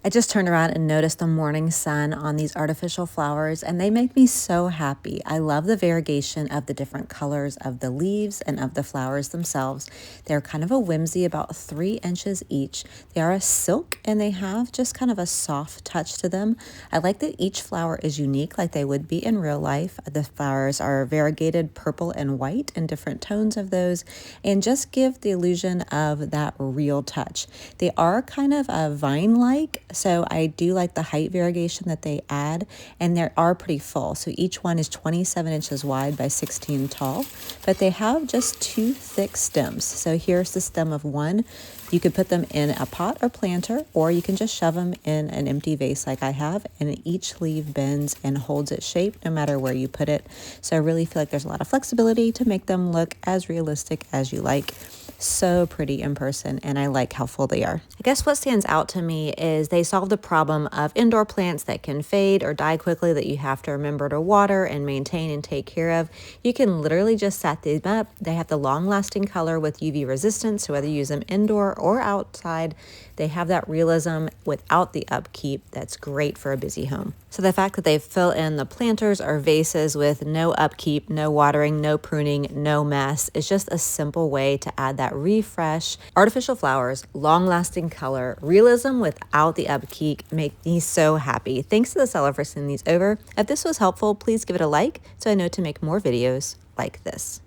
I just turned around and noticed the morning sun on these artificial flowers, and they make me so happy. I love the variegation of the different colors of the leaves and of the flowers themselves. They're kind of a whimsy, about 3 inches each. They are a silk and they have just kind of a soft touch to them. I like that each flower is unique like they would be in real life. The flowers are variegated purple and white in different tones of those, and just give the illusion of that real touch. They are kind of a vine-like, so I do like the height variegation that they add, and they are pretty full. So each one is 27 inches wide by 16 tall, but they have just 2 thick stems. So here's the stem of one. You could put them in a pot or planter, or you can just shove them in an empty vase like I have, and each leaf bends and holds its shape no matter where you put it. So I really feel like there's a lot of flexibility to make them look as realistic as you like. So pretty in person, and I like how full they are. I guess what stands out to me is they solve the problem of indoor plants that can fade or die quickly that you have to remember to water and maintain and take care of. You can literally just set them up. They have the long-lasting color with UV resistance, so whether you use them indoor or outside, they have that realism without the upkeep that's great for a busy home. So the fact that they fill in the planters or vases with no upkeep, no watering, no pruning, no mess is just a simple way to add that refresh. Artificial flowers, long-lasting color, realism without the upkeep make me so happy. Thanks to the seller for sending these over. If this was helpful, please give it a like so I know to make more videos like this.